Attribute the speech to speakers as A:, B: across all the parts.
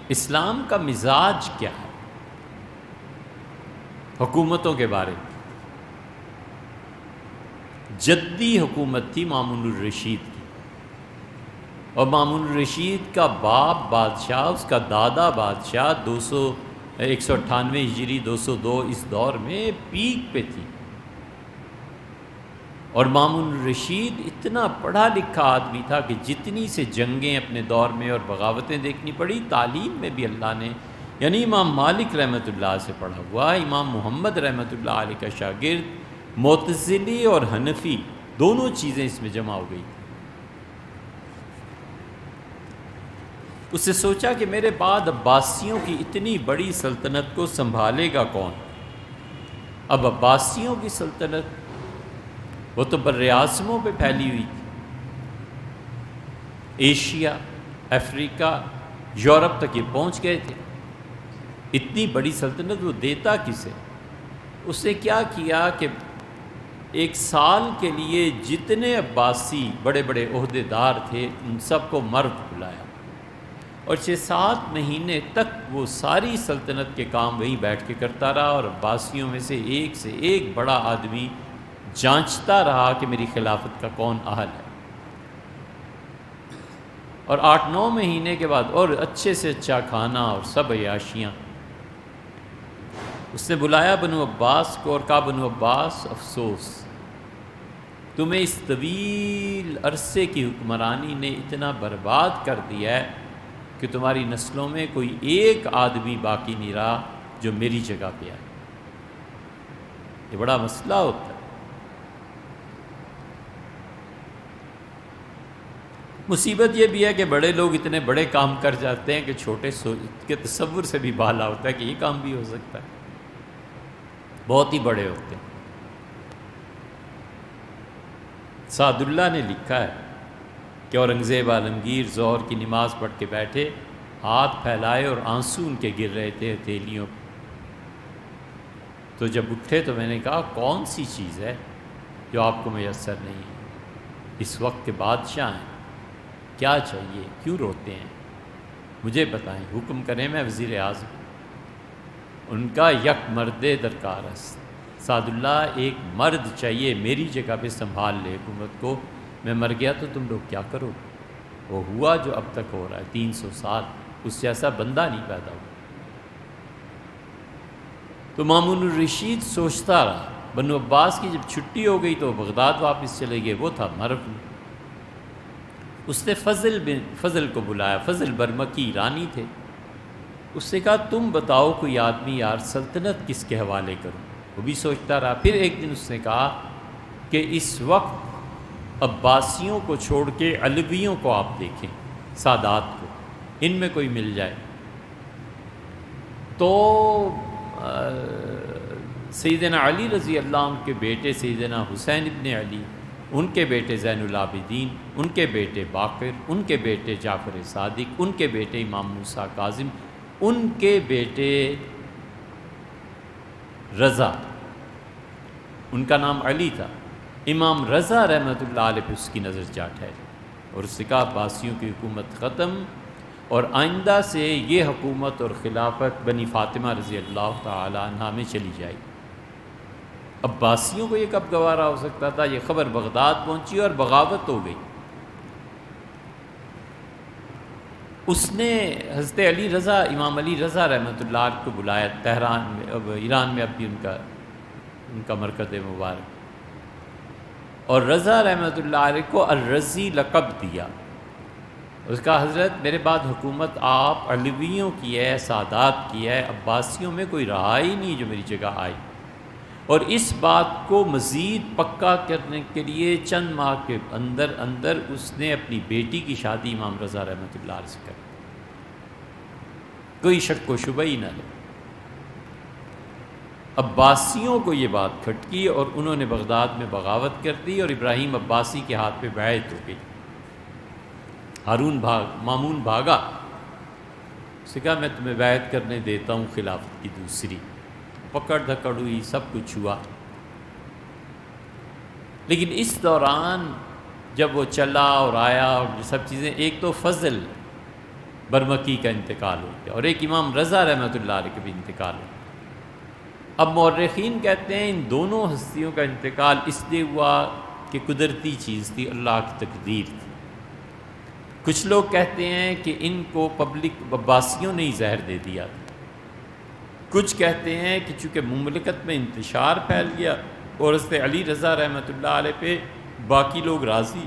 A: اسلام کا مزاج کیا ہے حکومتوں کے بارے میں؟ جدی حکومت تھی مامون الرشید کی، اور مامون الرشید کا باپ بادشاہ، اس کا دادا بادشاہ 198 ہجری 202 اس دور میں پیک پہ تھی. اور مامون الرشید اتنا پڑھا لکھا آدمی تھا کہ جتنی سے جنگیں اپنے دور میں اور بغاوتیں دیکھنی پڑی، تعلیم میں بھی اللہ نے، یعنی امام مالک رحمۃ اللہ سے پڑھا ہوا، امام محمد رحمۃ اللہ علیہ کا شاگرد، معتزلی اور حنفی دونوں چیزیں اس میں جمع ہو گئی. اس سے سوچا کہ میرے بعد عباسیوں کی اتنی بڑی سلطنت کو سنبھالے گا کون؟ اب عباسیوں کی سلطنت وہ تو بر اعظموں پہ پھیلی ہوئی تھی، ایشیا، افریقہ، یورپ تک یہ پہنچ گئے تھے. اتنی بڑی سلطنت وہ دیتا کسے؟ اس نے کیا کیا کہ ایک سال کے لیے جتنے عباسی بڑے بڑے عہدے دار تھے ان سب کو مرد بلایا، اور 6-7 مہینے تک وہ ساری سلطنت کے کام وہیں بیٹھ کے کرتا رہا، اور عباسیوں میں سے ایک بڑا آدمی جانچتا رہا کہ میری خلافت کا کون اہل ہے. اور 8-9 مہینے کے بعد، اور اچھے سے اچھا کھانا اور سب عیاشیاں، اس نے بلایا بنو عباس کو اور کہا بنو عباس افسوس، تمہیں اس طویل عرصے کی حکمرانی نے اتنا برباد کر دیا ہے کہ تمہاری نسلوں میں کوئی ایک آدمی باقی نہیں رہا جو میری جگہ پہ آئے. یہ بڑا مسئلہ ہوتا ہے. مصیبت یہ بھی ہے کہ بڑے لوگ اتنے بڑے کام کر جاتے ہیں کہ چھوٹے کے تصور سے بھی بالا ہوتا ہے کہ یہ کام بھی ہو سکتا ہے. بہت ہی بڑے ہوتے ہیں. سعد اللہ نے لکھا ہے کہ اورنگزیب عالمگیر ظہر کی نماز پڑھ کے بیٹھے، ہاتھ پھیلائے اور آنسو ان کے گر رہے تھے ہتھیلیوں پہ. تو جب اٹھے تو میں نے کہا کون سی چیز ہے جو آپ کو میسر نہیں ہے؟ اس وقت کے بادشاہ ہیں، کیا چاہیے؟ کیوں روتے ہیں؟ مجھے بتائیں، حکم کریں میں وزیر اعظم. ان کا یک مرد درکار است. سعد اللہ، ایک مرد چاہیے میری جگہ پہ سنبھال لے حکومت کو. میں مر گیا تو تم لوگ کیا کرو؟ وہ ہوا جو اب تک ہو رہا ہے 300 سال، اس جیسا بندہ نہیں پیدا ہوا. تو مامون الرشید سوچتا رہا. بنو عباس کی جب چھٹی ہو گئی تو بغداد واپس چلے گئے. وہ تھا مرو. اس نے فضل کو بلایا. فضل برمکی ایرانی تھے. اس نے کہا تم بتاؤ کوئی آدمی یار سلطنت کس کے حوالے کروں؟ وہ بھی سوچتا رہا. پھر ایک دن اس نے کہا کہ اس وقت عباسیوں کو چھوڑ کے علویوں کو آپ دیکھیں، سادات کو، ان میں کوئی مل جائے. تو سیدنا علی رضی اللہ عنہ کے بیٹے سیدنا حسین ابن علی، ان کے بیٹے زین العابدین، ان کے بیٹے باقر، ان کے بیٹے جعفر صادق، ان کے بیٹے امام موسیٰ کاظم، ان کے بیٹے رضا، ان کا نام علی تھا. امام رضا رحمۃ اللہ علیہ پہ اس کی نظر جا ٹھہری اور اس نے کہا عباسیوں کی حکومت ختم، اور آئندہ سے یہ حکومت اور خلافت بنی فاطمہ رضی اللہ تعالی عنہ میں چلی جائے. عباسیوں کو یہ کب گوارا ہو سکتا تھا؟ یہ خبر بغداد پہنچی اور بغاوت ہو گئی. اس نے حضرت علی رضا، امام علی رضا رحمۃ اللہ علیہ کو بلایا تہران میں. اب ایران میں اب بھی ان کا مرکز مبارک، اور رضا رحمۃ اللہ علیہ کو الرضی لقب دیا. اس کا حضرت میرے بعد حکومت آپ علویوں کی ہے، سادات کی ہے، عباسیوں میں کوئی رہا ہی نہیں جو میری جگہ آئی. اور اس بات کو مزید پکا کرنے کے لیے چند ماہ کے اندر اس نے اپنی بیٹی کی شادی امام رضا رحمۃ اللہ علیہ سے کر. کوئی شک و شبہ ہی نہ لے. عباسیوں کو یہ بات کھٹکی اور انہوں نے بغداد میں بغاوت کر دی اور ابراہیم عباسی کے ہاتھ پہ بیعت ہو گئی. مامون بھاگا. اس نے کہا میں تمہیں بیعت کرنے دیتا ہوں خلافت کی دوسری. پکڑ دھکڑ ہوئی، سب کچھ ہوا. لیکن اس دوران جب وہ چلا اور آیا اور سب چیزیں، ایک تو فضل برمکی کا انتقال ہو گیا، اور ایک امام رضا رحمۃ اللہ علیہ کا بھی انتقال ہو گیا۔ اب مورخین کہتے ہیں ان دونوں ہستیوں کا انتقال اس لیے ہوا کہ قدرتی چیز تھی، اللہ کی تقدیر تھی۔ کچھ لوگ کہتے ہیں کہ ان کو پبلک عباسیوں نے ہی زہر دے دیا تھا، کچھ کہتے ہیں کہ چونکہ مملکت میں انتشار پھیل گیا اور حضرت علی رضا رحمۃ اللہ علیہ پہ باقی لوگ راضی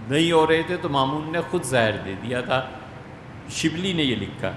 A: نہیں ہو رہے تھے تو مامون نے خود زہر دے دیا تھا۔ شبلی نے یہ لکھا۔